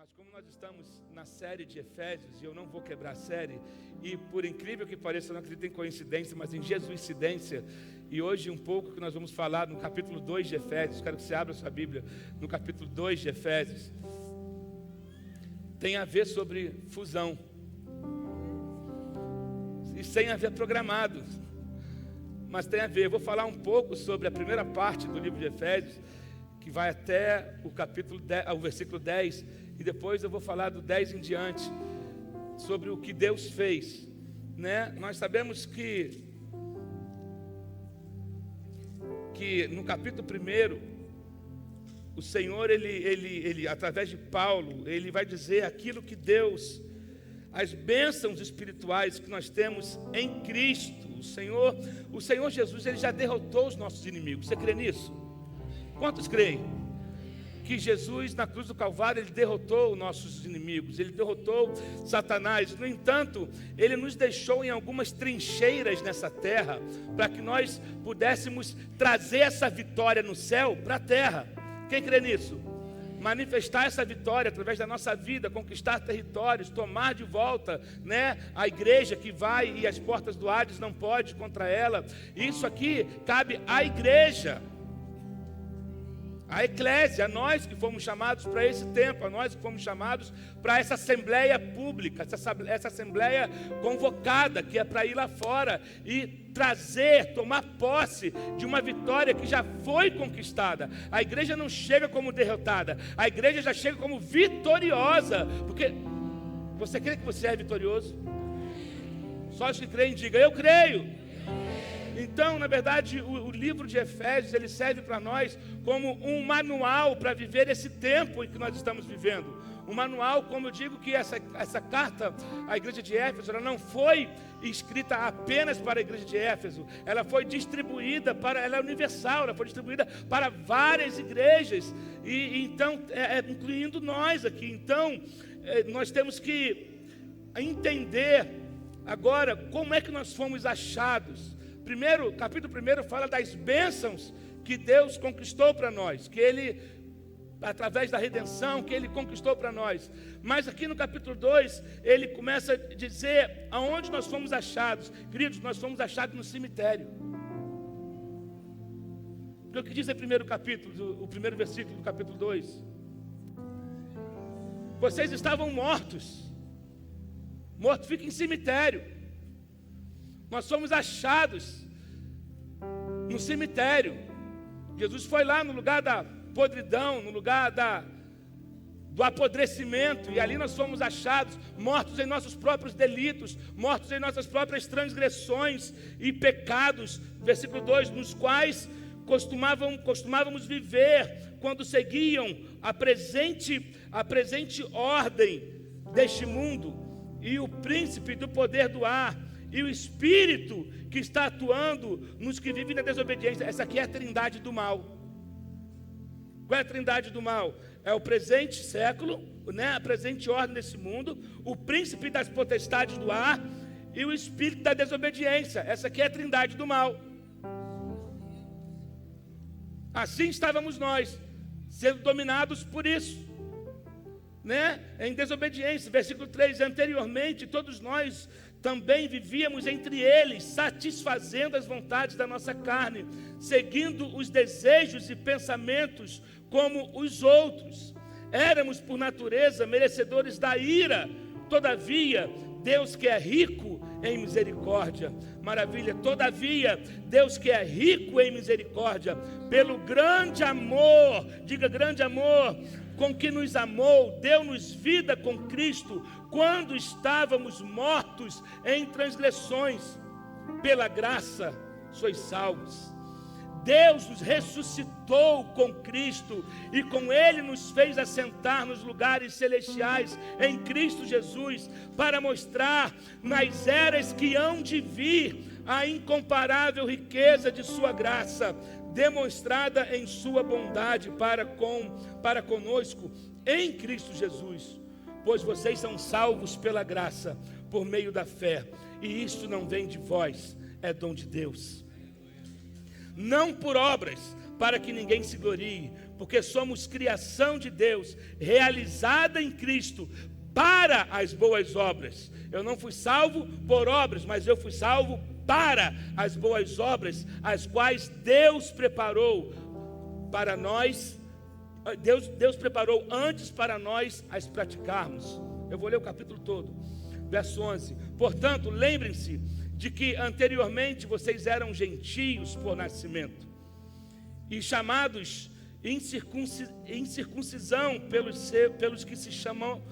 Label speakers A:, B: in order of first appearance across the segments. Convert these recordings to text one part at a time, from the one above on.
A: Mas como nós estamos na série de Efésios, e eu não vou quebrar a série, e por incrível que pareça, eu não acredito em coincidência, mas em Jesuicidência, e hoje um pouco que nós vamos falar no capítulo 2 de Efésios, quero que você abra a sua Bíblia, no capítulo 2 de Efésios, tem a ver sobre fusão, e sem haver programado, mas tem a ver. Eu vou falar um pouco sobre a primeira parte do livro de Efésios, que vai até o capítulo 10, o versículo 10, e depois eu vou falar do 10 em diante, sobre o que Deus fez, né? Nós sabemos que no capítulo 1, o Senhor, ele através de Paulo, ele vai dizer aquilo que Deus, as bênçãos espirituais que nós temos em Cristo. O Senhor Jesus, ele já derrotou os nossos inimigos. Você crê nisso? Quantos creem? Que Jesus na cruz do Calvário, ele derrotou os nossos inimigos, ele derrotou Satanás. No entanto, ele nos deixou em algumas trincheiras nessa terra, para que nós pudéssemos trazer essa vitória no céu para a terra. Quem crê nisso? Manifestar essa vitória através da nossa vida, conquistar territórios, tomar de volta, né, a igreja que vai e as portas do Hades não podem contra ela. Isso aqui cabe à igreja, a eclésia, a nós que fomos chamados para esse tempo, a nós que fomos chamados para essa assembleia pública, essa assembleia convocada, que é para ir lá fora e trazer, tomar posse de uma vitória que já foi conquistada. A igreja não chega como derrotada, a igreja já chega como vitoriosa, porque você crê que você é vitorioso? Só os que creem, diga: eu creio. Então, na verdade, o livro de Efésios, ele serve para nós como um manual para viver esse tempo em que nós estamos vivendo. Um manual, como eu digo, que essa carta à igreja de Éfeso, ela não foi escrita apenas para a igreja de Éfeso, ela foi distribuída ela é universal, ela foi distribuída para várias igrejas, e então, incluindo nós aqui. Então, nós temos que entender agora como é que nós fomos achados. Capítulo 1 fala das bênçãos que Deus conquistou para nós, que Ele, através da redenção, que Ele conquistou para nós. Mas aqui no capítulo 2, ele começa a dizer aonde nós fomos achados. Queridos, nós fomos achados no cemitério. O que diz o primeiro capítulo, o primeiro versículo do capítulo 2? Vocês estavam mortos. Morto fica em cemitério. Nós somos achados no cemitério. Jesus foi lá no lugar da podridão, no lugar do apodrecimento, e ali nós fomos achados, mortos em nossos próprios delitos, mortos em nossas próprias transgressões e pecados. Versículo 2, nos quais costumávamos viver quando seguiam a presente ordem deste mundo, e o príncipe do poder do ar, e o Espírito que está atuando nos que vivem na desobediência. Essa aqui é a trindade do mal. Qual é a trindade do mal? É o presente século, né? A presente ordem desse mundo, o príncipe das potestades do ar e o espírito da desobediência. Essa aqui é a trindade do mal. Assim estávamos nós, sendo dominados por isso, né? Em desobediência. Versículo 3, anteriormente todos nós também vivíamos entre eles, satisfazendo as vontades da nossa carne, seguindo os desejos e pensamentos como os outros. Éramos por natureza merecedores da ira. Todavia, Deus que é rico em misericórdia, maravilha, todavia, Deus que é rico em misericórdia, pelo grande amor, diga grande amor, com que nos amou, deu-nos vida com Cristo, quando estávamos mortos em transgressões, pela graça sois salvos. Deus nos ressuscitou com Cristo, e com Ele nos fez assentar nos lugares celestiais, em Cristo Jesus, para mostrar nas eras que hão de vir, a incomparável riqueza de sua graça, demonstrada em sua bondade para conosco, em Cristo Jesus. Pois vocês são salvos pela graça, por meio da fé, e isto não vem de vós, é dom de Deus. Não por obras, para que ninguém se glorie, porque somos criação de Deus, realizada em Cristo, para as boas obras. Eu não fui salvo por obras, mas eu fui salvo para as boas obras, as quais Deus preparou para nós. Deus preparou antes para nós as praticarmos. Eu vou ler o capítulo todo, verso 11. Portanto, lembrem-se de que anteriormente vocês eram gentios por nascimento e chamados incircuncisão pelos que se chamam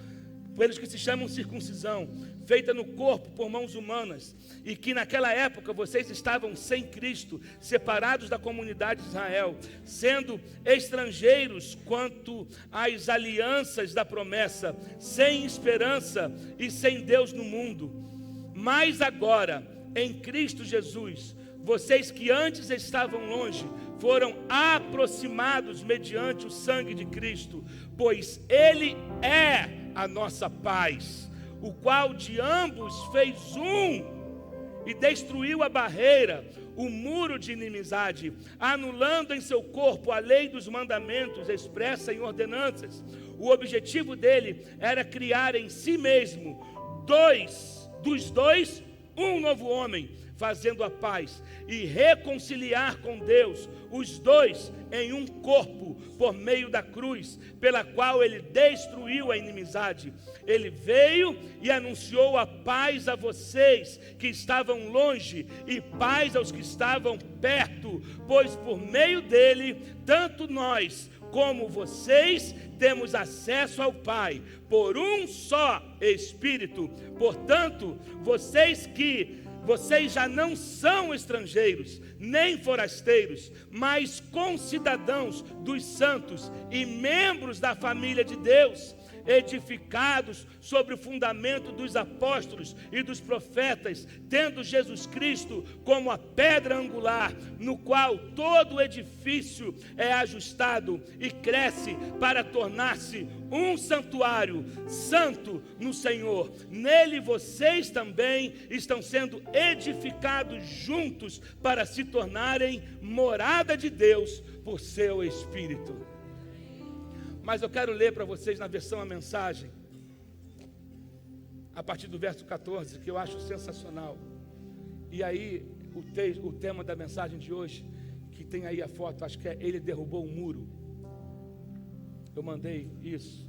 A: circuncisão, feita no corpo por mãos humanas, e que naquela época vocês estavam sem Cristo, separados da comunidade de Israel, sendo estrangeiros quanto às alianças da promessa, sem esperança e sem Deus no mundo. Mas agora, em Cristo Jesus, vocês que antes estavam longe, foram aproximados mediante o sangue de Cristo, pois Ele é a nossa paz, o qual de ambos fez um e destruiu a barreira, o muro de inimizade, anulando em seu corpo a lei dos mandamentos expressa em ordenanças. O objetivo dele era criar em si mesmo dos dois um novo homem, fazendo a paz e reconciliar com Deus os dois em um corpo por meio da cruz, pela qual ele destruiu a inimizade. Ele veio e anunciou a paz a vocês que estavam longe e paz aos que estavam perto, pois por meio dele, tanto nós como vocês temos acesso ao Pai por um só Espírito. Portanto, vocês já não são estrangeiros, nem forasteiros, mas concidadãos dos santos e membros da família de Deus, edificados sobre o fundamento dos apóstolos e dos profetas, tendo Jesus Cristo como a pedra angular, no qual todo o edifício é ajustado e cresce para tornar-se um santuário santo no Senhor. Nele vocês também estão sendo edificados juntos para se tornarem morada de Deus por seu Espírito. Mas eu quero ler para vocês na versão A Mensagem, a partir do verso 14, que eu acho sensacional. E aí, o tema da mensagem de hoje, que tem aí a foto, acho que é Ele derrubou o muro. Eu mandei isso.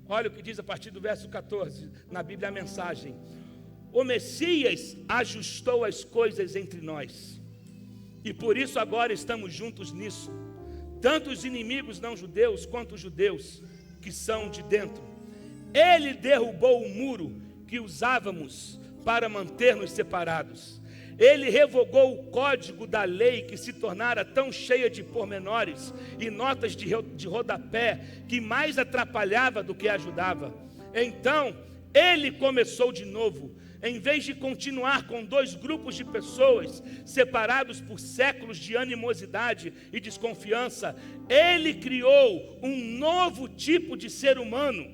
A: Olha o que diz a partir do verso 14, na Bíblia A Mensagem. O Messias ajustou as coisas entre nós, e por isso agora estamos juntos nisso. Tanto os inimigos não judeus, quanto os judeus que são de dentro. Ele derrubou o muro que usávamos para manter-nos separados. Ele revogou o código da lei que se tornara tão cheia de pormenores e notas de rodapé que mais atrapalhava do que ajudava. Então, ele começou de novo. Em vez de continuar com dois grupos de pessoas separados por séculos de animosidade e desconfiança, ele criou um novo tipo de ser humano,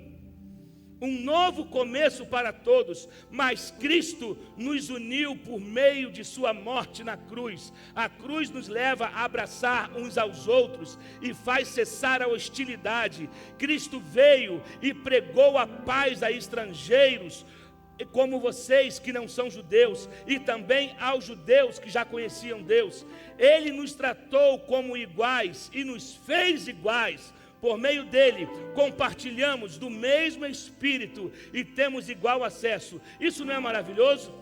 A: um novo começo para todos. Mas Cristo nos uniu por meio de sua morte na cruz. A cruz nos leva a abraçar uns aos outros e faz cessar a hostilidade. Cristo veio e pregou a paz a estrangeiros, como vocês que não são judeus, e também aos judeus que já conheciam Deus. Ele nos tratou como iguais e nos fez iguais. Por meio dele, compartilhamos do mesmo Espírito e temos igual acesso. Isso não é maravilhoso?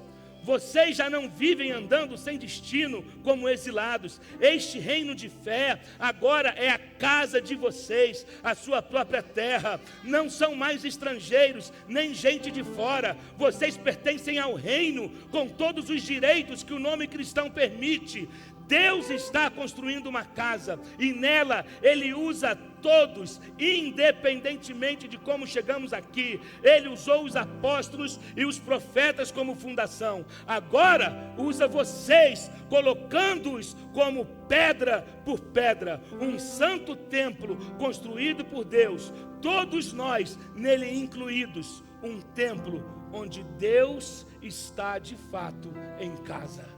A: Vocês já não vivem andando sem destino como exilados. Este reino de fé agora é a casa de vocês, a sua própria terra. Não são mais estrangeiros, nem gente de fora. Vocês pertencem ao reino com todos os direitos que o nome cristão permite. Deus está construindo uma casa e nela Ele usa todos, independentemente de como chegamos aqui. Ele usou os apóstolos e os profetas como fundação. Agora usa vocês, colocando-os como pedra por pedra, um santo templo construído por Deus, todos nós nele incluídos, um templo onde Deus está de fato em casa.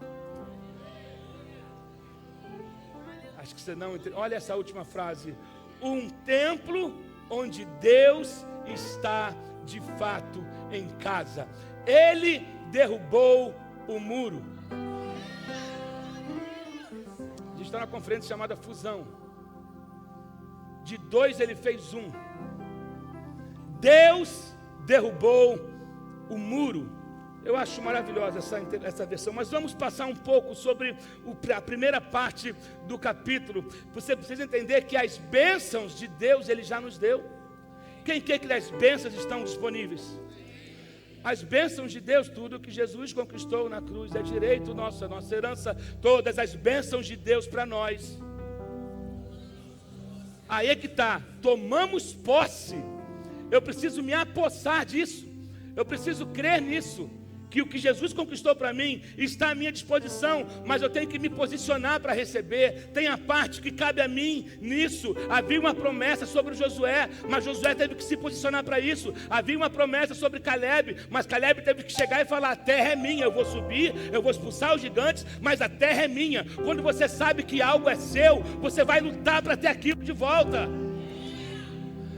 A: Acho que você não entendeu. Olha essa última frase. Um templo onde Deus está de fato em casa. Ele derrubou o muro. A gente está numa conferência chamada Fusão. De 2 ele fez 1. Deus derrubou o muro. Eu acho maravilhosa essa versão, mas vamos passar um pouco sobre a primeira parte do capítulo. Você precisa entender que as bênçãos de Deus Ele já nos deu. Quem quer que as bênçãos estão disponíveis? As bênçãos de Deus, tudo que Jesus conquistou na cruz, é direito nosso, a nossa herança, todas as bênçãos de Deus para nós. Aí é que está, tomamos posse. Eu preciso me apossar disso, eu preciso crer nisso, que o que Jesus conquistou para mim está à minha disposição, mas eu tenho que me posicionar para receber. Tem a parte que cabe a mim nisso. Havia uma promessa sobre Josué, mas Josué teve que se posicionar para isso. Havia uma promessa sobre Caleb, mas Caleb teve que chegar e falar: a terra é minha, eu vou subir, eu vou expulsar os gigantes, mas a terra é minha. Quando você sabe que algo é seu, você vai lutar para ter aquilo de volta.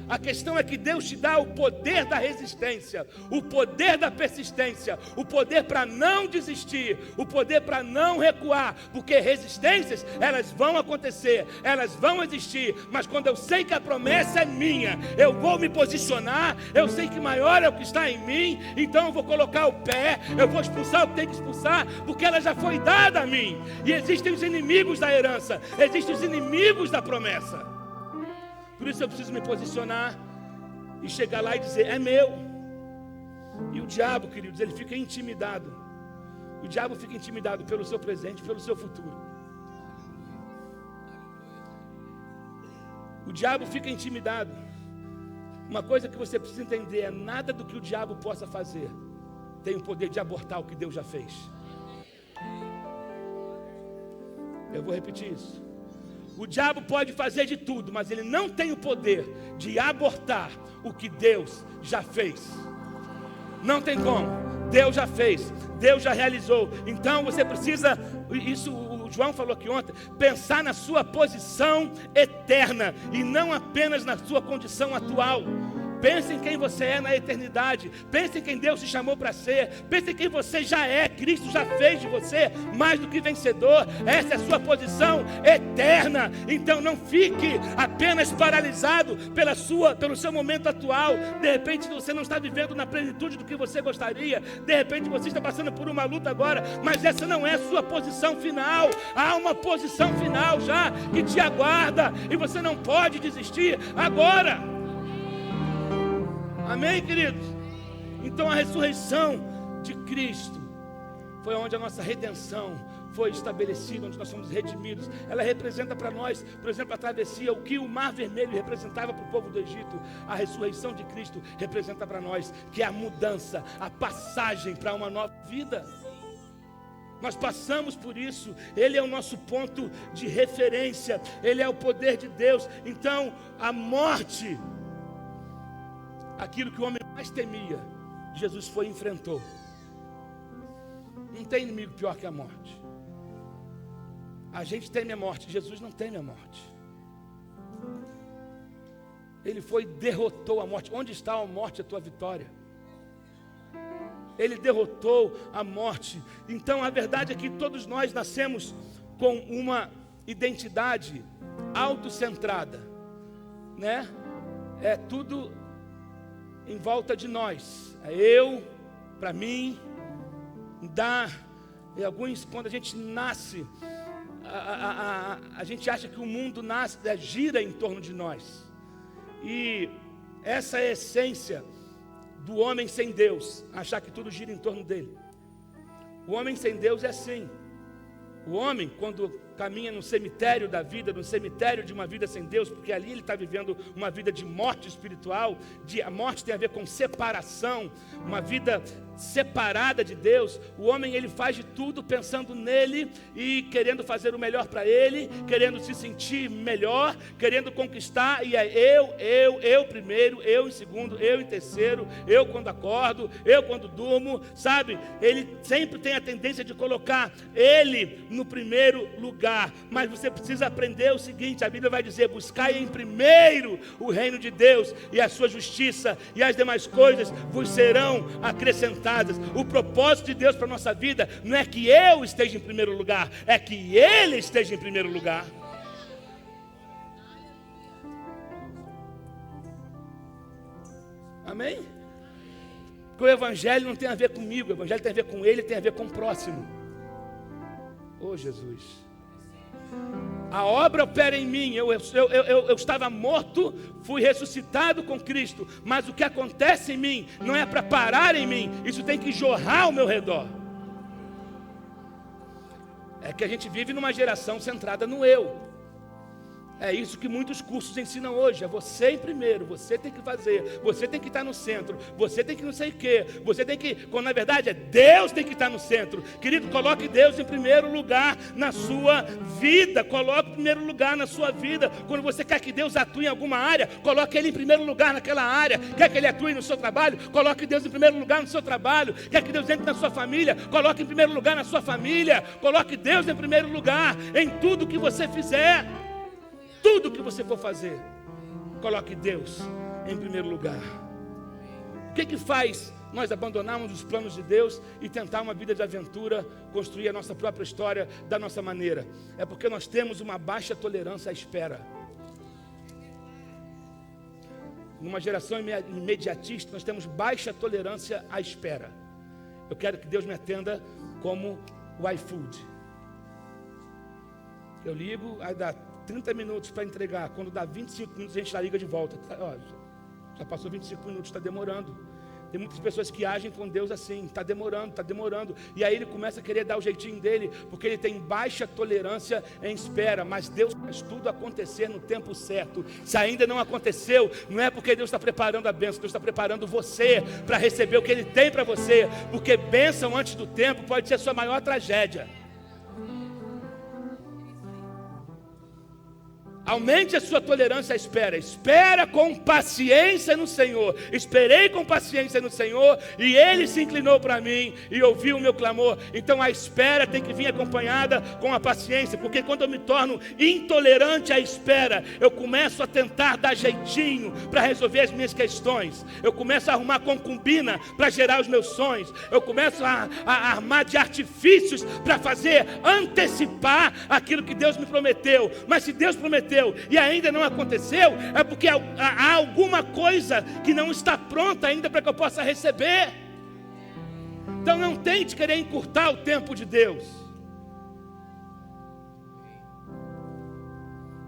A: A questão é que Deus te dá o poder da resistência, o poder da persistência, o poder para não desistir, o poder para não recuar, porque resistências, elas vão acontecer, elas vão existir, mas quando eu sei que a promessa é minha, eu vou me posicionar, eu sei que maior é o que está em mim, então eu vou colocar o pé, eu vou expulsar o que tem que expulsar, porque ela já foi dada a mim. E existem os inimigos da herança, existem os inimigos da promessa. Por isso eu preciso me posicionar e chegar lá e dizer: é meu. E o diabo, queridos, ele fica intimidado. O diabo fica intimidado pelo seu presente, pelo seu futuro. O diabo fica intimidado. Uma coisa que você precisa entender é: nada do que o diabo possa fazer tem o poder de abortar o que Deus já fez. Eu vou repetir isso. O diabo pode fazer de tudo, mas ele não tem o poder de abortar o que Deus já fez. Não tem como. Deus já fez, Deus já realizou. Então você precisa, isso o João falou aqui ontem, pensar na sua posição eterna e não apenas na sua condição atual. Pense em quem você é na eternidade. Pense em quem Deus te chamou para ser. Pense em quem você já é. Cristo já fez de você mais do que vencedor. Essa é a sua posição eterna. Então não fique apenas paralisado pelo seu momento atual. De repente você não está vivendo na plenitude do que você gostaria. De repente você está passando por uma luta agora, mas essa não é a sua posição final. Há uma posição final já que te aguarda e você não pode desistir agora. Amém, queridos? Então a ressurreição de Cristo foi onde a nossa redenção foi estabelecida, onde nós somos redimidos. Ela representa para nós, por exemplo, a travessia, o que o Mar Vermelho representava para o povo do Egito. A ressurreição de Cristo representa para nós, que é a mudança, a passagem para uma nova vida. Nós passamos por isso. Ele é o nosso ponto de referência, Ele é o poder de Deus. Então a morte, aquilo que o homem mais temia, Jesus foi e enfrentou. Não tem inimigo pior que a morte. A gente teme a morte, Jesus não teme a morte. Ele foi e derrotou a morte. Onde está a morte, a tua vitória? Ele derrotou a morte. Então a verdade é que todos nós nascemos com uma identidade autocentrada, né? É tudo em volta de nós, é eu, para mim, e alguns, quando a gente nasce, a gente acha que o mundo gira em torno de nós, e essa é a essência do homem sem Deus, achar que tudo gira em torno dele. O homem sem Deus é assim. O homem, quando caminha no cemitério da vida, no cemitério de uma vida sem Deus, porque ali ele está vivendo uma vida de morte espiritual, a morte tem a ver com separação, uma vida separada de Deus. O homem, ele faz de tudo pensando nele e querendo fazer o melhor para ele, querendo se sentir melhor, querendo conquistar, e é eu primeiro, eu em segundo, eu em terceiro, eu quando acordo, eu quando durmo, sabe? Ele sempre tem a tendência de colocar ele no primeiro lugar. lugar, mas você precisa aprender o seguinte: a Bíblia vai dizer: buscai em primeiro o reino de Deus e a sua justiça, e as demais coisas vos serão acrescentadas. O propósito de Deus para a nossa vida não é que eu esteja em primeiro lugar, é que Ele esteja em primeiro lugar. Amém? Porque o Evangelho não tem a ver comigo, o Evangelho tem a ver com Ele, tem a ver com o próximo. Oh, Jesus. A obra opera em mim. Eu estava morto, fui ressuscitado com Cristo, mas o que acontece em mim não é para parar em mim, isso tem que jorrar ao meu redor. É que a gente vive numa geração centrada no eu. É isso que muitos cursos ensinam hoje: é você em primeiro, você tem que fazer, você tem que estar no centro, você tem que não sei o quê, você tem que, quando na verdade é Deus tem que estar no centro. Querido, coloque Deus em primeiro lugar na sua vida, coloque em primeiro lugar na sua vida. Quando você quer que Deus atue em alguma área, coloque Ele em primeiro lugar naquela área. Quer que Ele atue no seu trabalho, coloque Deus em primeiro lugar no seu trabalho. Quer que Deus entre na sua família, coloque em primeiro lugar na sua família. Coloque Deus em primeiro lugar em tudo que você fizer. Tudo que você for fazer, coloque Deus em primeiro lugar. O que faz nós abandonarmos os planos de Deus e tentar uma vida de aventura, construir a nossa própria história da nossa maneira? É porque nós temos uma baixa tolerância à espera. Numa geração imediatista, nós temos baixa tolerância à espera. Eu quero que Deus me atenda como o iFood. Eu ligo, aí dá 30 minutos para entregar. Quando dá 25 minutos, a gente já liga de volta. Já passou 25 minutos, está demorando. Tem muitas pessoas que agem com Deus assim: está demorando. E aí ele começa a querer dar o jeitinho dele, porque ele tem baixa tolerância em espera. Mas Deus faz tudo acontecer no tempo certo. Se ainda não aconteceu, não é porque Deus está preparando a bênção, Deus está preparando você para receber o que Ele tem para você. Porque bênção antes do tempo pode ser a sua maior tragédia. Aumente a sua tolerância à espera. Espera com paciência no Senhor. Esperei com paciência no Senhor, e Ele se inclinou para mim e ouviu o meu clamor. Então a espera tem que vir acompanhada com a paciência. Porque quando eu me torno intolerante à espera, eu começo a tentar dar jeitinho para resolver as minhas questões. Eu começo a arrumar concubina para gerar os meus sonhos. Eu começo a armar de artifícios para fazer antecipar aquilo que Deus me prometeu. Mas se Deus prometeu e ainda não aconteceu, é porque há alguma coisa que não está pronta ainda para que eu possa receber. Então não tente querer encurtar o tempo de Deus.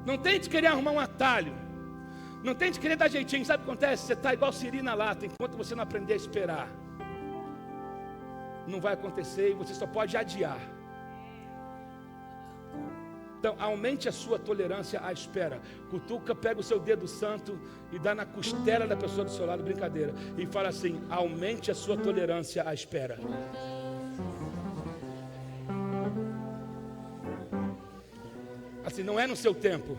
A: Não tente querer arrumar um atalho. Não tente querer dar jeitinho. Sabe o que acontece? Você está igual siri na lata. Enquanto você não aprender a esperar, não vai acontecer, e você só pode adiar. Então, aumente a sua tolerância à espera. Cutuca, pega o seu dedo santo e dá na costela da pessoa do seu lado, brincadeira, e fala assim: aumente a sua tolerância à espera. Assim, não é no seu tempo.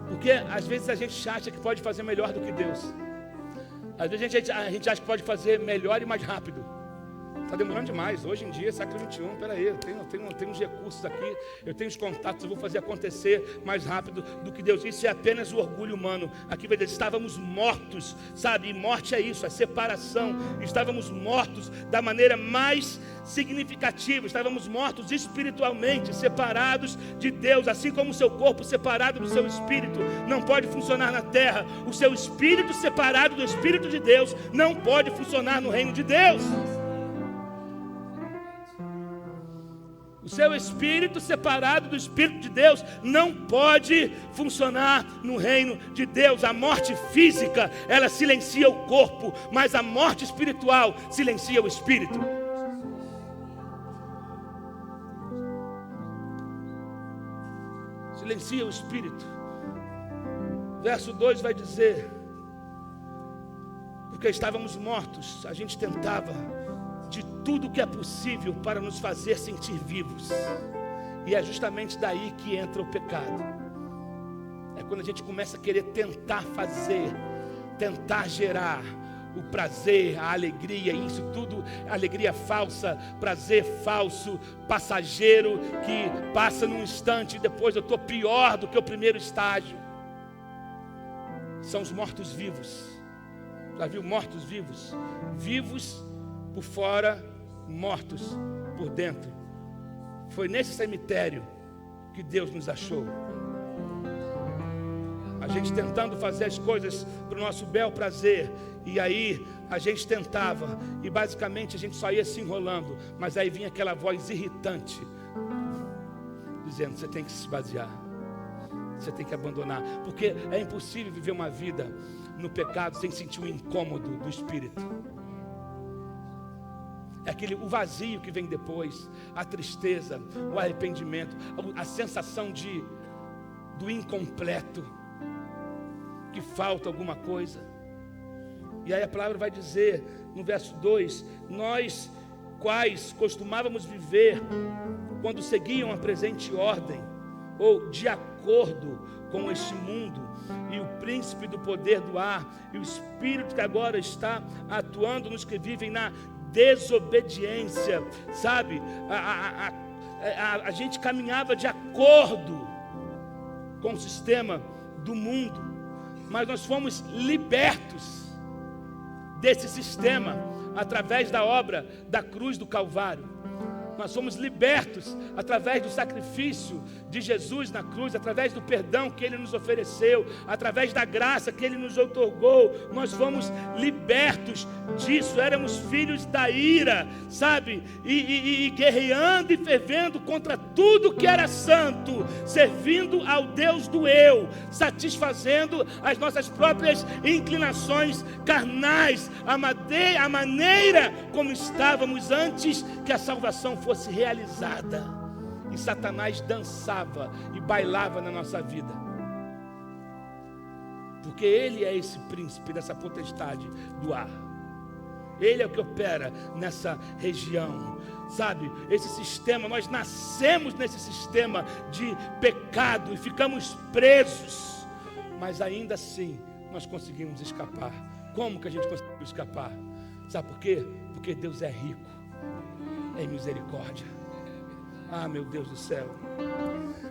A: Porque às vezes a gente acha que pode fazer melhor do que Deus. Às vezes a gente acha que pode fazer melhor e mais rápido. Está demorando demais. Hoje em dia, século XXI, peraí, eu tenho uns recursos aqui, eu tenho os contatos, eu vou fazer acontecer mais rápido do que Deus. Isso é apenas o orgulho humano. Aqui vai dizer: estávamos mortos, sabe? E morte é isso, é separação. Estávamos mortos da maneira mais significativa. Estávamos mortos espiritualmente, separados de Deus. Assim como o seu corpo separado do seu espírito não pode funcionar na terra, o seu espírito separado do Espírito de Deus não pode funcionar no reino de Deus. O seu espírito separado do Espírito de Deus não pode funcionar no reino de Deus. A morte física, ela silencia o corpo, mas a morte espiritual silencia o espírito. Silencia o espírito. Verso 2 vai dizer: porque estávamos mortos, a gente tentava de tudo que é possível para nos fazer sentir vivos. E é justamente daí que entra o pecado. É quando a gente começa a querer tentar fazer, tentar gerar o prazer, a alegria, isso tudo, alegria falsa, prazer falso, passageiro, que passa num instante e depois eu estou pior do que o primeiro estágio. São os mortos-vivos. Já viu mortos-vivos? Vivos por fora, mortos por dentro. Foi nesse cemitério que Deus nos achou. A gente tentando fazer as coisas para o nosso bel prazer, e aí a gente tentava, e basicamente a gente só ia se enrolando, mas aí vinha aquela voz irritante, dizendo: você tem que se esvaziar, você tem que abandonar, porque é impossível viver uma vida no pecado sem sentir o incômodo do Espírito. É o vazio que vem depois, a tristeza, o arrependimento, a sensação do incompleto, que falta alguma coisa. E aí a palavra vai dizer no verso 2: nós quais costumávamos viver quando seguiam a presente ordem, ou de acordo com este mundo e o príncipe do poder do ar, e o espírito que agora está atuando nos que vivem na desobediência, sabe? A gente caminhava de acordo com o sistema do mundo, mas nós fomos libertos desse sistema através da obra da cruz do Calvário. Nós somos libertos através do sacrifício de Jesus na cruz, através do perdão que Ele nos ofereceu, através da graça que Ele nos outorgou. Nós fomos libertos disso. Éramos filhos da ira, sabe? E guerreando e fervendo contra tudo que era santo, servindo ao Deus do eu, satisfazendo as nossas próprias inclinações carnais, a maneira como estávamos antes que a salvação fosse realizada. E Satanás dançava e bailava na nossa vida, porque ele é esse príncipe dessa potestade do ar. Ele é o que opera nessa região, sabe? Esse sistema, nós nascemos nesse sistema de pecado e ficamos presos, mas ainda assim nós conseguimos escapar. Como que a gente conseguiu escapar? Sabe por quê? Porque Deus é rico em misericórdia. Ah, meu Deus do céu.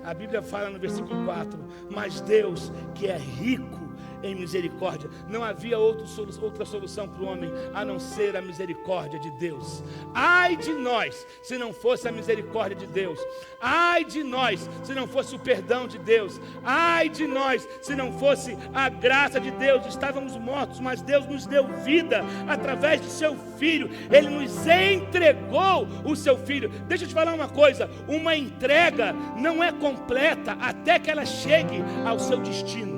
A: A Bíblia fala no versículo 4: mas Deus, que é rico em misericórdia, não havia outra solução para o homem a não ser a misericórdia de Deus. Ai de nós se não fosse a misericórdia de Deus. Ai de nós se não fosse o perdão de Deus. Ai de nós se não fosse a graça de Deus. Estávamos mortos, mas Deus nos deu vida através do seu Filho. Ele nos entregou o seu Filho. Deixa eu te falar uma coisa: uma entrega não é completa até que ela chegue ao seu destino.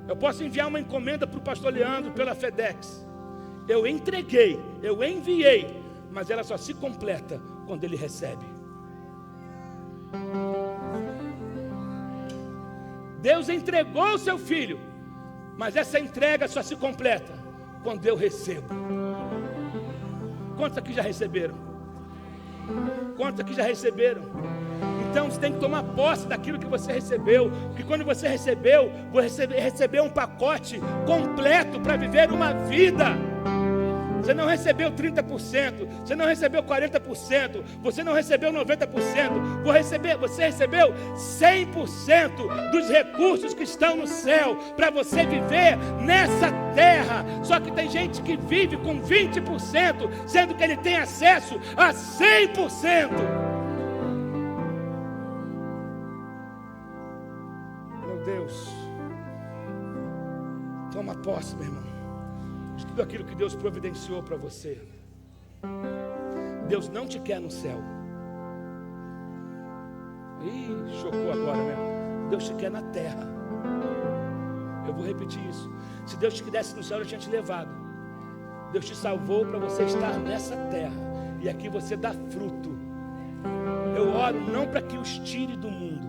A: Eu posso enviar uma encomenda para o pastor Leandro pela FedEx. Eu entreguei, eu enviei, mas ela só se completa quando ele recebe. Deus entregou o seu Filho, mas essa entrega só se completa quando eu recebo. Quantos aqui já receberam? Quantos aqui já receberam? Então você tem que tomar posse daquilo que você recebeu, porque quando você recebeu, você recebeu um pacote completo para viver uma vida. Você não recebeu 30%, você não recebeu 40%, você não recebeu 90%, você recebeu 100% dos recursos que estão no céu para você viver nessa terra. Só que tem gente que vive com 20%, sendo que ele tem acesso a 100%. Meu Deus, toma posse, meu irmão, de tudo aquilo que Deus providenciou para você. Deus não te quer no céu. Ih, chocou agora, né? Deus te quer na terra. Eu vou repetir isso. Se Deus te quisesse no céu, eu tinha te levado. Deus te salvou para você estar nessa terra, e aqui você dá fruto. Eu oro não para que os tire do mundo.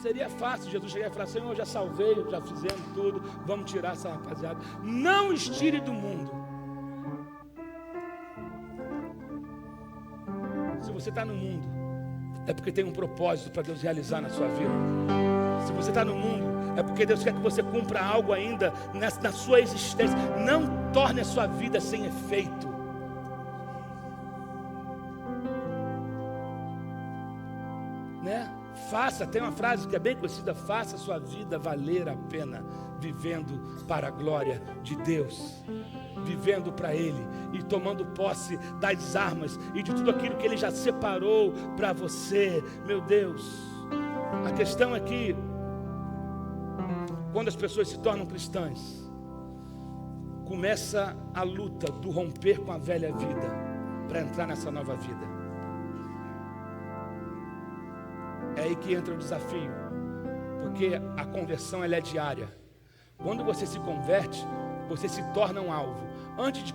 A: Seria fácil Jesus chegar e falar: Senhor, eu já salvei, já fizemos tudo, vamos tirar essa rapaziada. Não os tire do mundo. Se você está no mundo, é porque tem um propósito para Deus realizar na sua vida. Se você está no mundo, É porque Deus quer que você cumpra algo ainda na sua existência. Não torne a sua vida sem efeito. Né? Tem uma frase que é bem conhecida: faça a sua vida valer a pena, vivendo para a glória de Deus, vivendo para Ele e tomando posse das armas e de tudo aquilo que Ele já separou para você. Meu Deus, a questão é que quando as pessoas se tornam cristãs, começa a luta do romper com a velha vida para entrar nessa nova vida. É aí que entra o desafio, porque a conversão ela é diária. Quando você se converte, você se torna um alvo. Antes de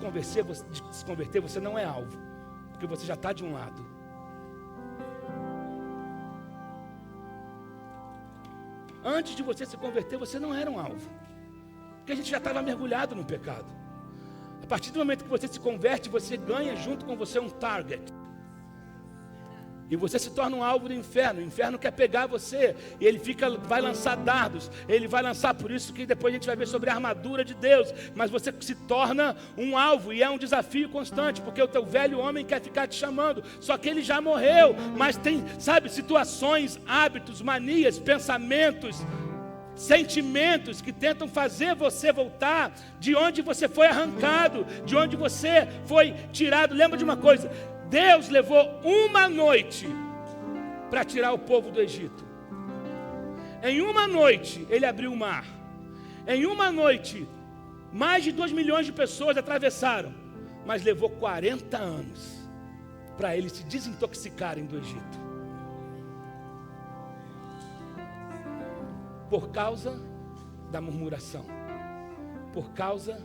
A: se converter, você não é alvo, porque você já está de um lado. Antes de você se converter, você não era um alvo, porque a gente já estava mergulhado no pecado. A partir do momento que você se converte, você ganha junto com você um target. E você se torna um alvo do inferno. O inferno quer pegar você. E ele vai lançar dardos. Ele vai lançar, por isso que depois a gente vai ver sobre a armadura de Deus. Mas você se torna um alvo. E é um desafio constante. Porque o teu velho homem quer ficar te chamando. Só que ele já morreu. Mas tem, situações, hábitos, manias, pensamentos, sentimentos que tentam fazer você voltar de onde você foi arrancado, de onde você foi tirado. Lembra de uma coisa: Deus levou uma noite para tirar o povo do Egito. Em uma noite Ele abriu o mar. Em uma noite mais de 2 milhões de pessoas atravessaram. Mas levou 40 anos para eles se desintoxicarem do Egito. Por causa da murmuração, por causa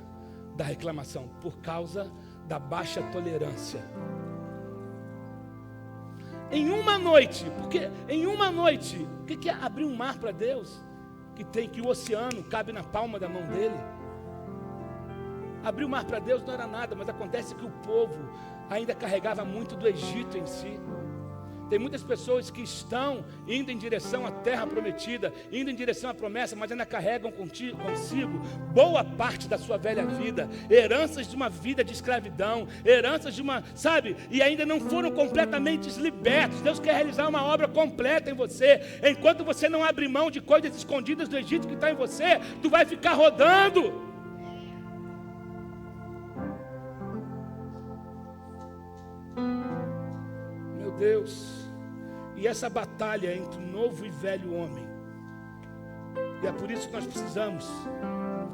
A: da reclamação, por causa da baixa tolerância. Em uma noite, porque em uma noite, o que é abrir um mar para Deus? Que o oceano cabe na palma da mão dele. Abrir o mar para Deus não era nada, mas acontece que o povo ainda carregava muito do Egito em si. Tem muitas pessoas que estão indo em direção à terra prometida, indo em direção à promessa, mas ainda carregam consigo boa parte da sua velha vida, heranças de uma vida de escravidão, heranças de uma, e ainda não foram completamente libertos. Deus quer realizar uma obra completa em você. Enquanto você não abrir mão de coisas escondidas do Egito que está em você, tu vai ficar rodando. Deus, e essa batalha entre o novo e velho homem, e é por isso que nós precisamos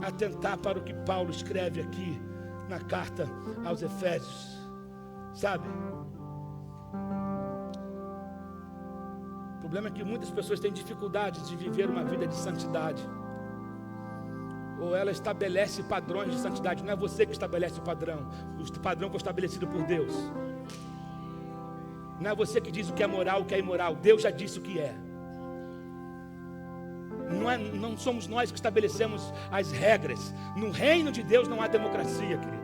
A: atentar para o que Paulo escreve aqui na carta aos Efésios, O problema é que muitas pessoas têm dificuldades de viver uma vida de santidade, ou ela estabelece padrões de santidade. Não é você que estabelece o padrão foi estabelecido por Deus. Não é você que diz o que é moral, o que é imoral. Deus já disse o que é. Não somos nós que estabelecemos as regras. No reino de Deus não há democracia, querido.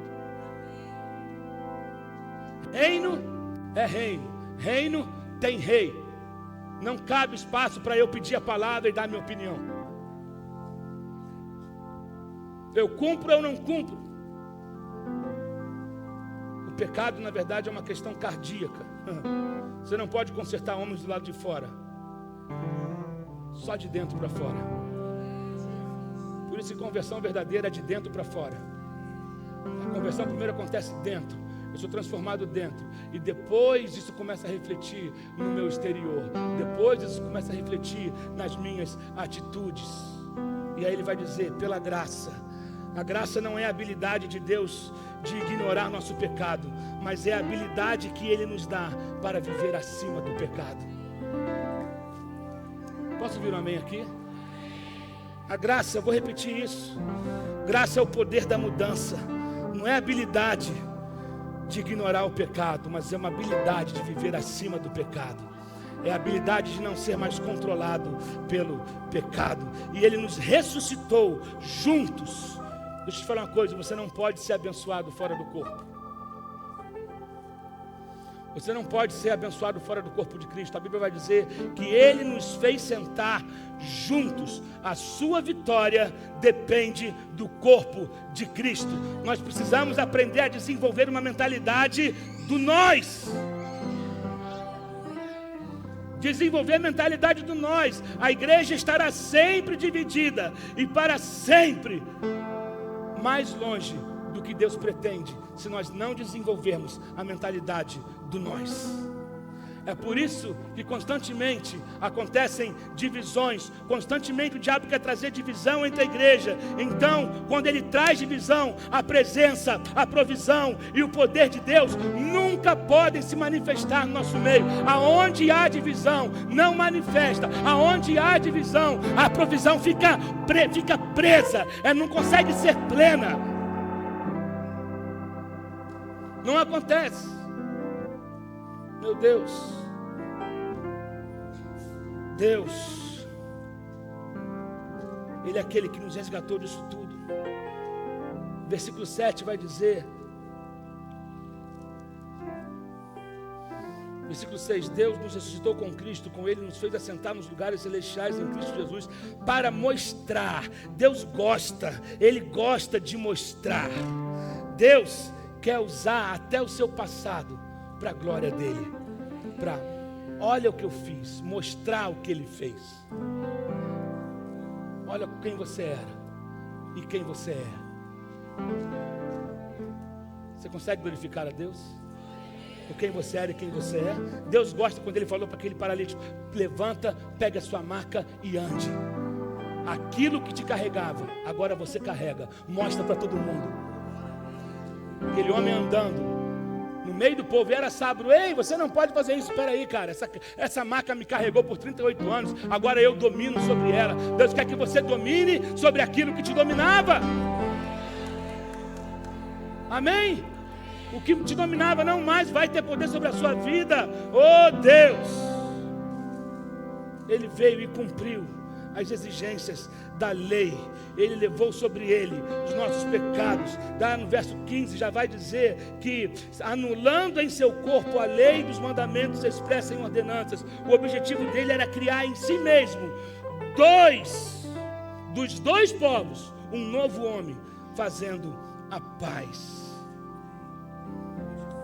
A: Reino é reino. Reino tem rei. Não cabe espaço para eu pedir a palavra e dar a minha opinião. Eu cumpro ou eu não cumpro. O pecado, na verdade, é uma questão cardíaca. Você não pode consertar homens do lado de fora, só de dentro para fora. Por isso que conversão verdadeira é de dentro para fora. A conversão primeiro acontece dentro. Eu sou transformado dentro, e depois isso começa a refletir no meu exterior. Depois isso começa a refletir nas minhas atitudes. E aí ele vai dizer: pela graça. A graça não é a habilidade de Deus de ignorar nosso pecado, mas é a habilidade que Ele nos dá para viver acima do pecado. Posso ouvir um amém aqui? A graça, eu vou repetir isso. Graça é o poder da mudança. Não é a habilidade de ignorar o pecado, mas é uma habilidade de viver acima do pecado. É a habilidade de não ser mais controlado pelo pecado. E Ele nos ressuscitou juntos. Deixa eu te falar uma coisa: você não pode ser abençoado fora do corpo. Você não pode ser abençoado fora do corpo de Cristo. A Bíblia vai dizer que Ele nos fez sentar juntos. A sua vitória depende do corpo de Cristo. Nós precisamos aprender a desenvolver uma mentalidade do nós. Desenvolver a mentalidade do nós. A igreja estará sempre dividida e para sempre mais longe do que Deus pretende, se nós não desenvolvermos a mentalidade do nós. É por isso que constantemente acontecem divisões, constantemente o diabo quer trazer divisão entre a igreja. Então, quando ele traz divisão, a presença, a provisão e o poder de Deus nunca podem se manifestar no nosso meio. Aonde há divisão, não manifesta. Aonde há divisão, a provisão fica presa, ela não consegue ser plena. Não acontece. Meu Deus, Ele é aquele que nos resgatou disso tudo. Versículo 7 vai dizer, versículo 6, Deus nos ressuscitou com Cristo, com Ele nos fez assentar nos lugares celestiais em Cristo Jesus, para mostrar. Deus gosta, Ele gosta de mostrar. Deus quer usar até o seu passado para a glória dele, para, olha o que eu fiz, mostrar o que ele fez. Olha quem você era e quem você é. Você consegue glorificar a Deus? Por quem você era e quem você é? Deus gosta quando ele falou para aquele paralítico: levanta, pega a sua maca e ande. Aquilo que te carregava, agora você carrega. Mostra para todo mundo. Aquele homem andando no meio do povo, era sábado. Ei, você não pode fazer isso. Espera aí, cara, essa maca me carregou por 38 anos, agora eu domino sobre ela. Deus quer que você domine sobre aquilo que te dominava. Amém? O que te dominava não mais vai ter poder sobre a sua vida. Oh Deus, Ele veio e cumpriu as exigências da lei. Ele levou sobre ele os nossos pecados. Lá no verso 15 já vai dizer que, anulando em seu corpo a lei dos mandamentos expressa em ordenanças, o objetivo dele era criar em si mesmo dos dois povos um novo homem, fazendo a paz.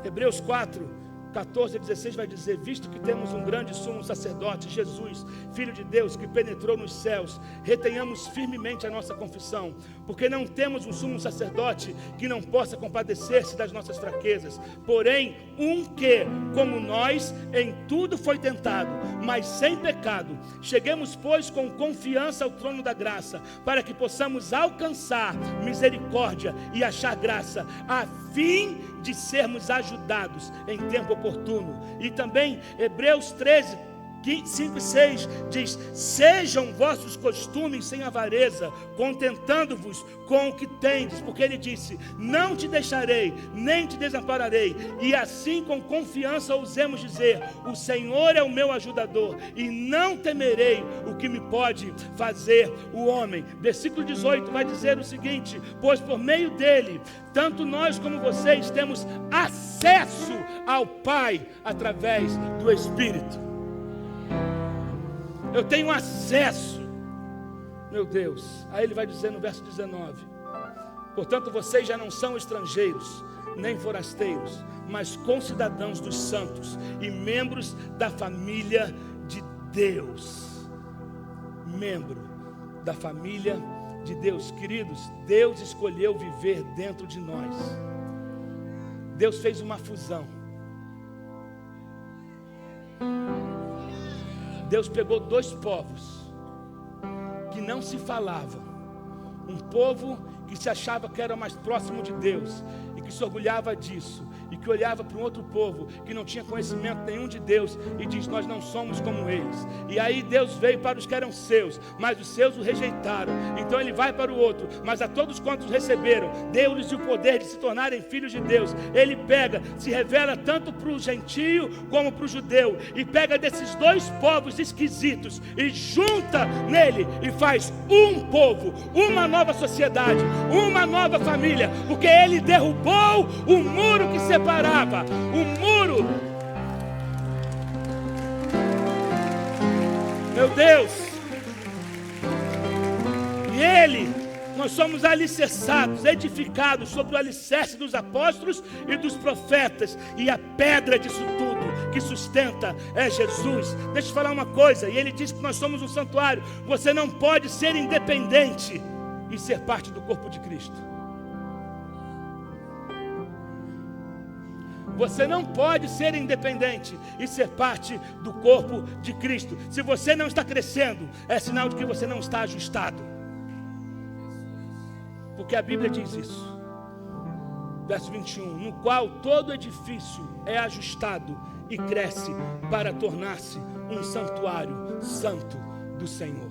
A: Hebreus 4, 14 a 16 vai dizer: visto que temos um grande sumo sacerdote, Jesus, Filho de Deus, que penetrou nos céus, retenhamos firmemente a nossa confissão, porque não temos um sumo sacerdote que não possa compadecer-se das nossas fraquezas, porém um que, como nós, em tudo foi tentado, mas sem pecado. Cheguemos, pois, com confiança ao trono da graça, para que possamos alcançar misericórdia e achar graça, a fim de sermos ajudados em tempo oportuno. E também Hebreus 13, 5 e 6 diz: sejam vossos costumes sem avareza, contentando-vos com o que tendes, porque ele disse: não te deixarei, nem te desampararei. E assim com confiança ousemos dizer: o Senhor é o meu ajudador, e não temerei o que me pode fazer o homem. Versículo 18 vai dizer o seguinte: pois por meio dele, tanto nós como vocês temos acesso ao Pai através do Espírito. Eu tenho acesso, meu Deus. Aí ele vai dizer no verso 19: portanto vocês já não são estrangeiros, nem forasteiros, mas concidadãos dos santos e membros da família de Deus. Membro da família de Deus. Queridos, Deus escolheu viver dentro de nós. Deus fez uma fusão. Deus pegou dois povos que não se falavam. Um povo que se achava que era mais próximo de Deus e que se orgulhava disso, e que olhava para um outro povo que não tinha conhecimento nenhum de Deus e diz: nós não somos como eles. E aí Deus veio para os que eram seus, mas os seus o rejeitaram. Então ele vai para o outro, mas a todos quantos receberam, deu-lhes o poder de se tornarem filhos de Deus. Ele pega, se revela tanto para o gentio como para o judeu, e pega desses dois povos esquisitos e junta nele e faz um povo, uma nova sociedade, uma nova família, porque ele derrubou o muro que separava, o muro Deus. E nós somos alicerçados, edificados sobre o alicerce dos apóstolos e dos profetas. E a pedra disso tudo que sustenta é Jesus. Deixa eu te falar uma coisa. E ele diz que nós somos um santuário. Você não pode ser independente e ser parte do corpo de Cristo. Você não pode ser independente e ser parte do corpo de Cristo. Se você não está crescendo, é sinal de que você não está ajustado. Porque a Bíblia diz isso. Verso 21. No qual todo edifício é ajustado e cresce para tornar-se um santuário santo do Senhor.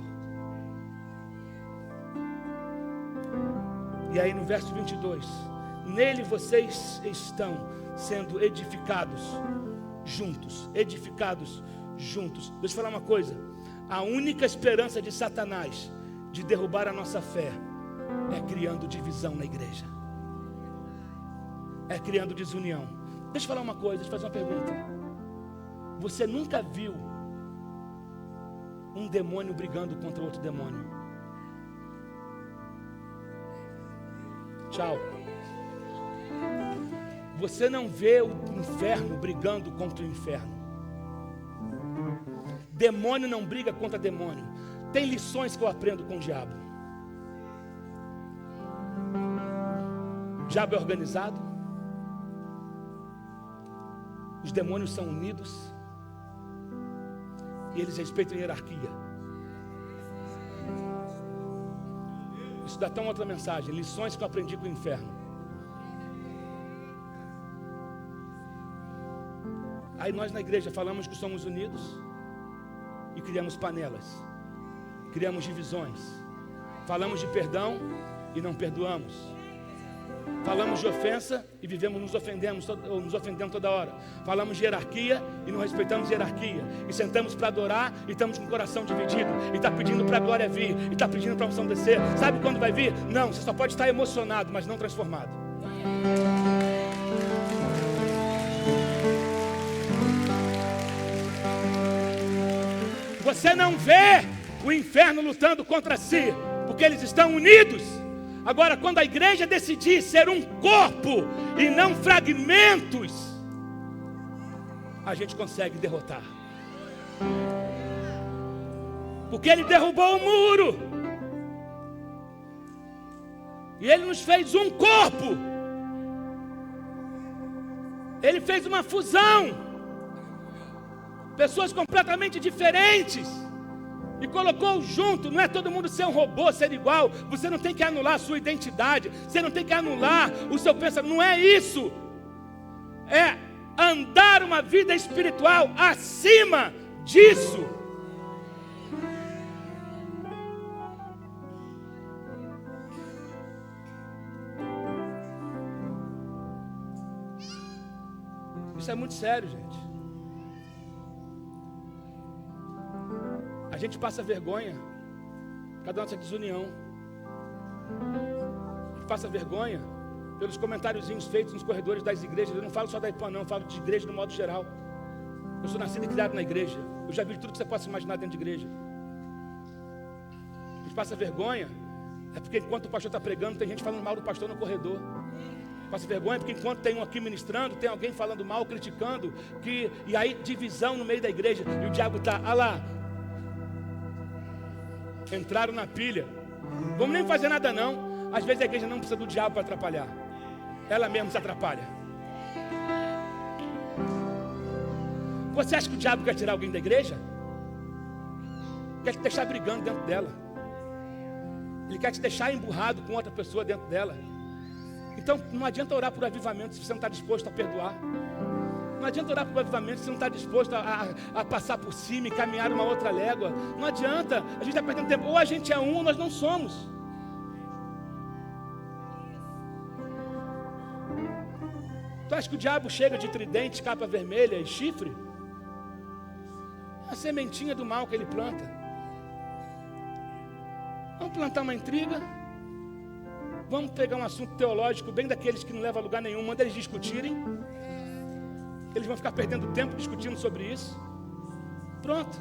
A: E aí no verso 22. Nele vocês estão sendo edificados juntos. Edificados juntos. Deixa eu falar uma coisa. A única esperança de Satanás de derrubar a nossa fé é criando divisão na igreja. É criando desunião. Deixa eu falar uma coisa, deixa eu fazer uma pergunta. Você nunca viu um demônio brigando contra outro demônio? Tchau. Você não vê o inferno brigando contra o inferno. Demônio não briga contra demônio. Tem lições que eu aprendo com o diabo. O diabo é organizado. Os demônios são unidos. E eles respeitam a hierarquia. Isso dá tão outra mensagem. Lições que eu aprendi com o inferno. Aí nós na igreja falamos que somos unidos e criamos panelas, criamos divisões, falamos de perdão e não perdoamos, falamos de ofensa e vivemos nos ofendendo toda hora, falamos de hierarquia e não respeitamos hierarquia, e sentamos para adorar e estamos com o coração dividido, e está pedindo para a glória vir, e está pedindo para a unção descer. Sabe quando vai vir? Não, você só pode estar emocionado, mas não transformado. Você não vê o inferno lutando contra si, porque eles estão unidos. Agora, quando a igreja decidir ser um corpo e não fragmentos, a gente consegue derrotar. Porque ele derrubou o muro. E ele nos fez um corpo. Ele fez uma fusão. Pessoas completamente diferentes. E colocou junto. Não é todo mundo ser um robô, ser igual. Você não tem que anular a sua identidade. Você não tem que anular o seu pensamento. Não é isso. É andar uma vida espiritual acima disso. Isso é muito sério, gente. A gente passa vergonha por causa da nossa desunião. A gente passa vergonha pelos comentáriozinhos feitos nos corredores das igrejas. Eu não falo só da IPAN, não, eu falo de igreja no modo geral. Eu sou nascido e criado na igreja. Eu já vi tudo que você possa imaginar dentro de igreja. A gente passa vergonha é porque enquanto o pastor está pregando, tem gente falando mal do pastor no corredor. Passa vergonha porque enquanto tem um aqui ministrando, tem alguém falando mal, criticando, e aí divisão no meio da igreja. E o diabo está, lá, entraram na pilha. Vamos nem fazer nada não. Às vezes a igreja não precisa do diabo para atrapalhar. Ela mesma se atrapalha. Você acha que o diabo quer tirar alguém da igreja? Quer te deixar brigando dentro dela. Ele quer te deixar emburrado com outra pessoa dentro dela. Então não adianta orar por avivamento se você não está disposto a perdoar. Não adianta orar por avivamento se você não está disposto a passar por cima e caminhar uma outra légua. Não adianta, a gente está perdendo tempo. Ou a gente é um ou nós não somos. Tu acha que o diabo chega de tridente, capa vermelha e chifre? É a sementinha do mal que ele planta. Vamos plantar uma intriga. Vamos pegar um assunto teológico bem daqueles que não leva a lugar nenhum. Manda eles discutirem. Eles vão ficar perdendo tempo discutindo sobre isso. Pronto.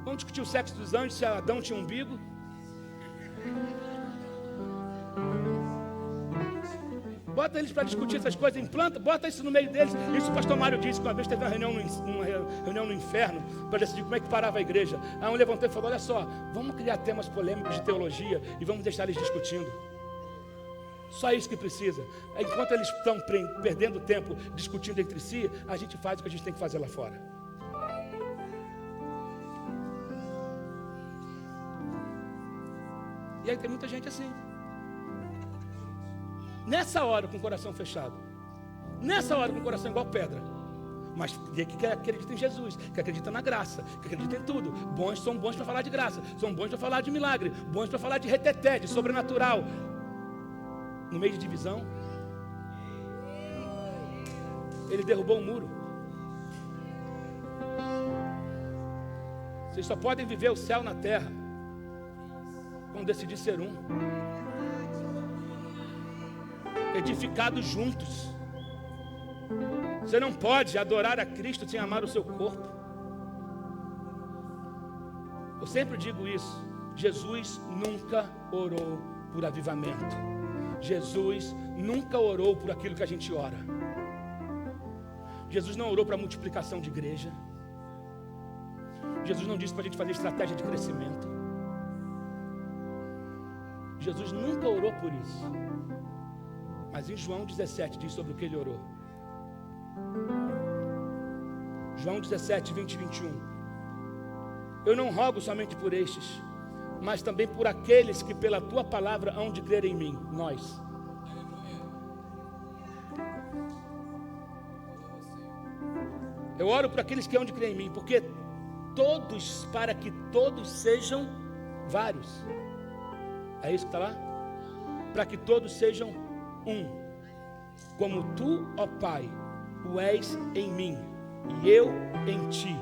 A: Vamos discutir o sexo dos anjos, se Adão tinha umbigo. Bota eles para discutir essas coisas, implanta, bota isso no meio deles. Isso o pastor Mário disse que uma vez teve uma reunião no inferno para decidir como é que parava a igreja. Aí um levantou e falou: olha só, vamos criar temas polêmicos de teologia e vamos deixar eles discutindo. Só isso que precisa. Enquanto eles estão perdendo tempo discutindo entre si, a gente faz o que a gente tem que fazer lá fora. E aí tem muita gente assim. Nessa hora com o coração fechado. Nessa hora com o coração igual pedra. Mas que acredita em Jesus, que acredita na graça, que acredita em tudo. São bons para falar de graça, são bons para falar de milagre, bons para falar de reteté, de sobrenatural. No meio de divisão, ele derrubou o muro. Vocês só podem viver o céu na terra quando decidir ser um, edificados juntos. Você não pode adorar a Cristo sem amar o seu corpo. Eu sempre digo isso. Jesus nunca orou por avivamento. Jesus nunca orou por aquilo que a gente ora. Jesus não orou para multiplicação de igreja. Jesus não disse para a gente fazer estratégia de crescimento. Jesus nunca orou por isso. Mas em João 17 diz sobre o que ele orou. João 17, 20 e 21. Eu não rogo somente por estes, mas também por aqueles que pela tua palavra hão de crer em mim, nós. Eu oro por aqueles que hão de crer em mim, porque todos, para que todos sejam vários. É isso que está lá? Para que todos sejam um, como tu, ó Pai, o és em mim, e eu em ti,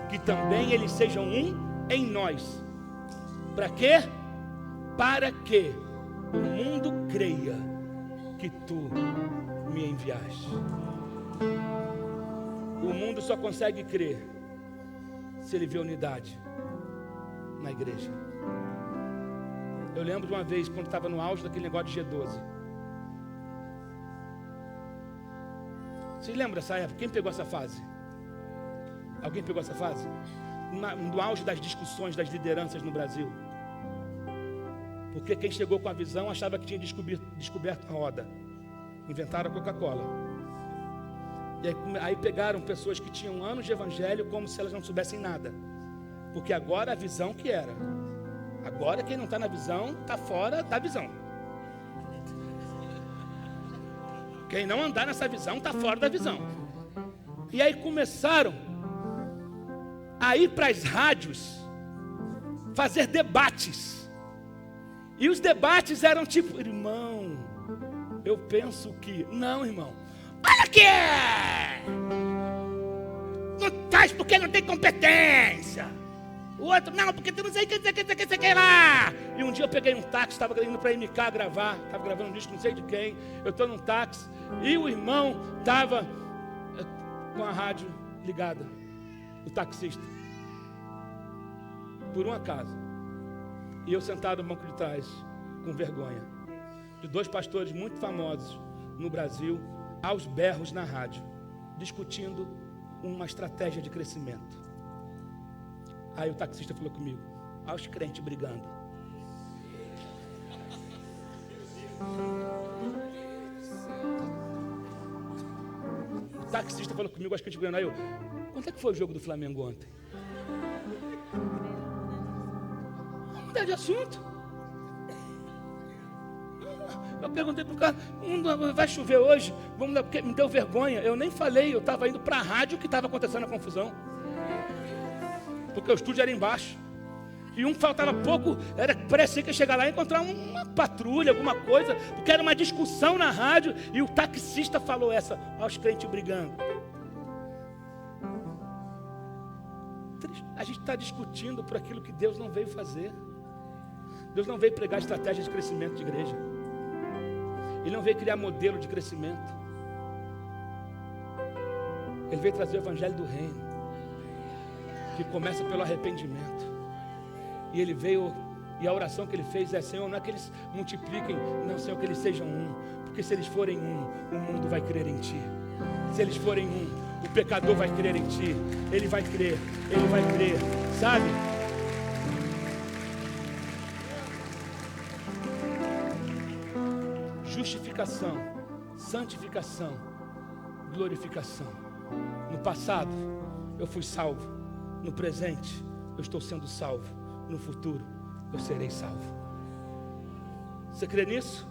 A: que também eles sejam um em nós. Para quê? Para que o mundo creia que tu me enviaste. O mundo só consegue crer se ele vê unidade na igreja. Eu lembro de uma vez, quando estava no auge daquele negócio de G12. Vocês lembram dessa época? Quem pegou essa fase? Alguém pegou essa fase? No auge das discussões das lideranças no Brasil. Porque quem chegou com a visão achava que tinha descoberto a roda. Inventaram a Coca-Cola. E aí pegaram pessoas que tinham anos de evangelho como se elas não soubessem nada. Porque agora a visão que era. Agora quem não está na visão, está fora da visão. Quem não andar nessa visão, está fora da visão. E aí começaram a ir para as rádios fazer debates. E os debates eram tipo: irmão, eu penso que... Não, irmão. Olha aqui! Não faz porque não tem competência. O outro, não, porque tu não sei o que lá. E um dia eu peguei um táxi, estava indo para MK gravar. Estava gravando um disco, não sei de quem. Eu estou num táxi. E o irmão estava com a rádio ligada. O taxista. Por um acaso. E eu sentado no banco de trás, com vergonha. De dois pastores muito famosos no Brasil, aos berros na rádio, discutindo uma estratégia de crescimento. Aí o taxista falou comigo: aos crentes brigando. O taxista falou comigo, aos crentes brigando. Aí eu: quanto é que foi o jogo do Flamengo ontem? Vamos mudar de assunto. Eu perguntei para o cara: vai chover hoje? Vamos lá, porque me deu vergonha. Eu nem falei, eu estava indo para a rádio que estava acontecendo a confusão. Porque o estúdio era embaixo. E faltava pouco, parecia que ia chegar lá e encontrar uma patrulha, alguma coisa, porque era uma discussão na rádio, e o taxista falou essa, aos crentes brigando. A gente está discutindo por aquilo que Deus não veio fazer. Deus não veio pregar estratégia de crescimento de igreja. Ele não veio criar modelo de crescimento. Ele veio trazer o evangelho do reino. que começa pelo arrependimento. E ele veio, e a oração que ele fez é: Senhor, não é que eles multipliquem, não, Senhor, que eles sejam um, porque se eles forem um, o mundo vai crer em Ti. Se eles forem um, o pecador vai crer em Ti. Ele vai crer, sabe? Justificação, santificação, glorificação. No passado eu fui salvo, no presente eu estou sendo salvo, no futuro eu serei salvo. Você crê nisso?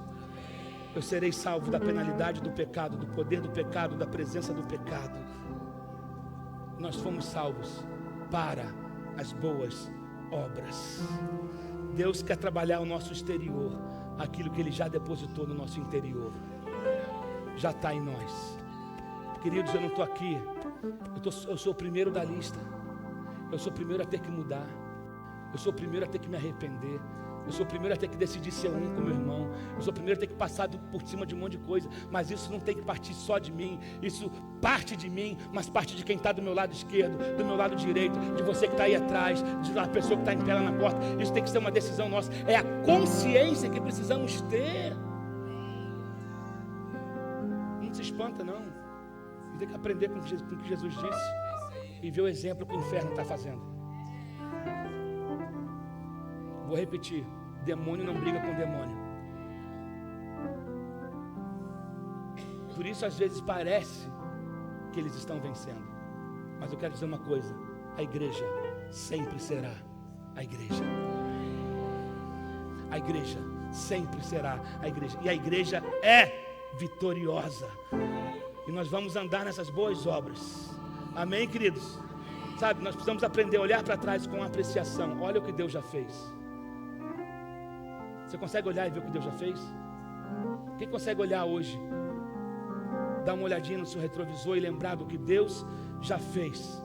A: Eu serei salvo da penalidade do pecado, do poder do pecado, da presença do pecado. Nós fomos salvos para as boas obras. Deus quer trabalhar o nosso exterior, aquilo que Ele já depositou no nosso interior, já está em nós. Queridos, eu não estou aqui, eu sou o primeiro da lista. Eu sou o primeiro a ter que mudar. Eu sou o primeiro a ter que me arrepender. Eu sou o primeiro a ter que decidir ser um com meu irmão. Eu sou o primeiro a ter que passar por cima de um monte de coisa. Mas isso não tem que partir só de mim. Isso parte de mim, mas parte de quem está do meu lado esquerdo, do meu lado direito, de você que está aí atrás, da pessoa que está em pé lá na porta. Isso tem que ser uma decisão nossa. É a consciência que precisamos ter. Não se espanta, não. Tem que aprender com o que Jesus disse e ver o exemplo que o inferno está fazendo. Vou repetir: demônio não briga com demônio. Por isso às vezes parece que eles estão vencendo, mas eu quero dizer uma coisa: a igreja sempre será a igreja. A igreja sempre será a igreja, e a igreja é vitoriosa, e nós vamos andar nessas boas obras. Amém, queridos? Sabe, nós precisamos aprender a olhar para trás com apreciação. Olha o que Deus já fez. Você consegue olhar e ver o que Deus já fez? Quem consegue olhar hoje, dar uma olhadinha no seu retrovisor e lembrar do que Deus já fez?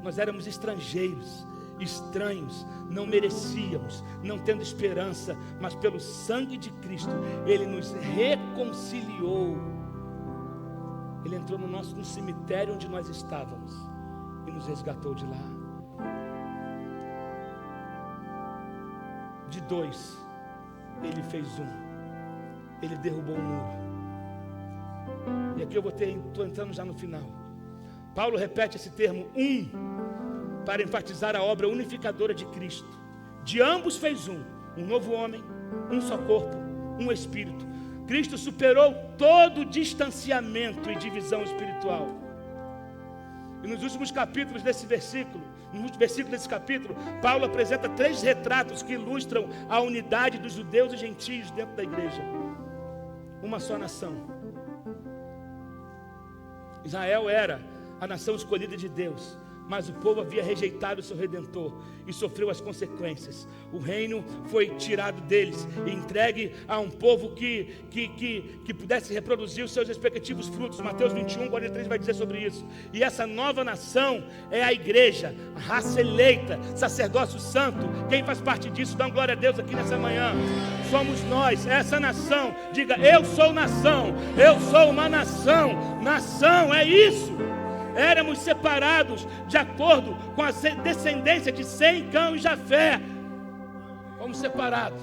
A: Nós éramos estrangeiros, estranhos, não merecíamos, não tendo esperança, mas pelo sangue de Cristo Ele nos reconciliou. Ele entrou no cemitério onde nós estávamos e nos resgatou de lá. De dois, Ele fez um. Ele derrubou um muro. E aqui estou entrando já no final. Paulo repete esse termo para enfatizar a obra unificadora de Cristo. De ambos fez um novo homem, um só corpo, um espírito. Cristo superou todo distanciamento e divisão espiritual. E nos últimos capítulos desse versículo, Paulo apresenta 3 retratos que ilustram a unidade dos judeus e gentios dentro da igreja. Uma só nação. Israel era a nação escolhida de Deus, mas o povo havia rejeitado o seu Redentor e sofreu as consequências. O reino foi tirado deles e entregue a um povo que pudesse reproduzir os seus respectivos frutos. Mateus 21, 43 vai dizer sobre isso. E essa nova nação é a igreja, a raça eleita, sacerdócio santo. Quem faz parte disso, dá uma glória a Deus aqui nessa manhã. Somos nós, essa nação. Diga: eu sou nação, eu sou uma nação. Nação é isso. Éramos separados de acordo com a descendência de Sem, Cão e Jafé. Fomos separados.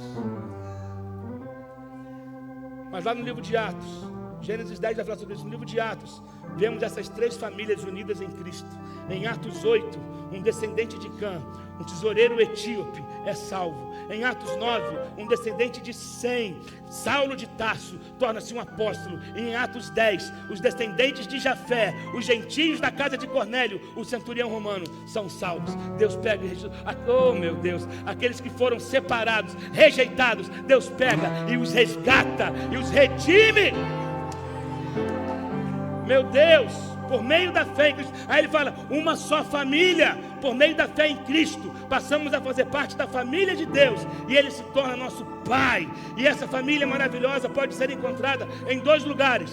A: Mas lá no livro de Atos, Gênesis 10 vai falar sobre isso. No livro de Atos, vemos essas 3 famílias unidas em Cristo. Em Atos 8, um descendente de Cã, um tesoureiro etíope, é salvo. Em Atos 9, um descendente de Sem, Saulo de Tarso, torna-se um apóstolo. E em Atos 10, os descendentes de Jafé, os gentios da casa de Cornélio, o centurião romano, são salvos. Deus pega e oh meu Deus, aqueles que foram separados, rejeitados, Deus pega e os resgata e os redime. Meu Deus, por meio da fé em Cristo. Aí ele fala: uma só família, por meio da fé em Cristo, passamos a fazer parte da família de Deus, e Ele se torna nosso Pai. E essa família maravilhosa pode ser encontrada em 2 lugares,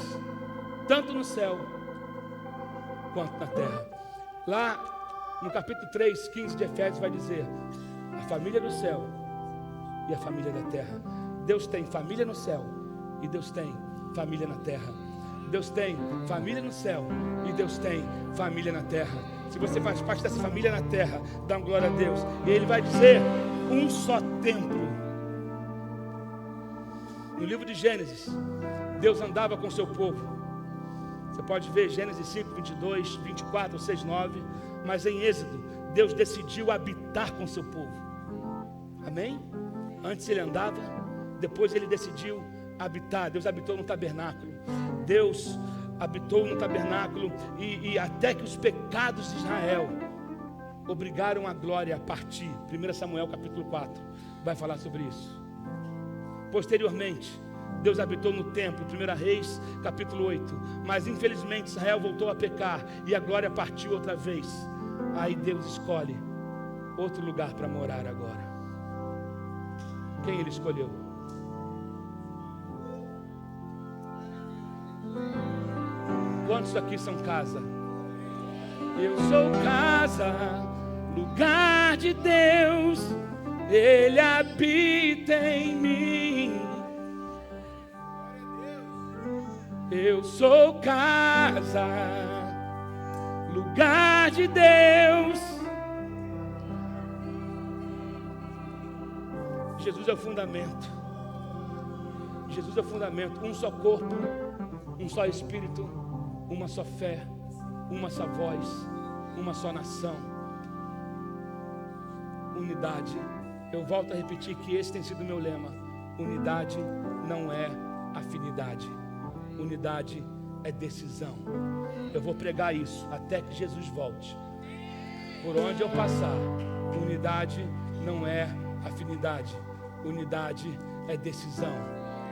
A: tanto no céu quanto na terra. Lá no capítulo 3, 15 de Efésios vai dizer: a família do céu e a família da terra. Deus tem família no céu e Deus tem família na terra. Deus tem família no céu e Deus tem família na terra. Se você faz parte dessa família na terra, dá uma glória a Deus. E Ele vai dizer, um só templo. No livro de Gênesis, Deus andava com o seu povo. Você pode ver Gênesis 5, 22, 24, 6, 9. Mas em Êxodo, Deus decidiu habitar com o seu povo. Amém? Antes Ele andava, depois Ele decidiu habitar. Deus habitou no tabernáculo. Deus habitou no tabernáculo e até que os pecados de Israel obrigaram a glória a partir. 1 Samuel capítulo 4 vai falar sobre isso. Posteriormente, Deus habitou no templo, 1 Reis capítulo 8. Mas infelizmente Israel voltou a pecar e a glória partiu outra vez. Aí Deus escolhe outro lugar para morar agora. Quem Ele escolheu? Quantos aqui são casa? Eu sou casa, lugar de Deus, Ele habita em mim. Eu sou casa, lugar de Deus. Jesus é o fundamento. Jesus é o fundamento. Um só corpo, um só Espírito, uma só fé, uma só voz, uma só nação. Unidade. Eu volto a repetir que esse tem sido o meu lema. Unidade não é afinidade. Unidade é decisão. Eu vou pregar isso até que Jesus volte. Por onde eu passar, unidade não é afinidade. Unidade é decisão.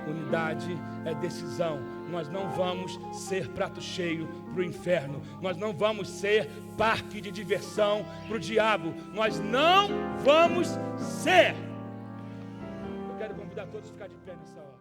A: Unidade é decisão. Nós não vamos ser prato cheio para o inferno. Nós não vamos ser parque de diversão para o diabo. Nós não vamos ser. Eu quero convidar todos a ficar de pé nessa hora.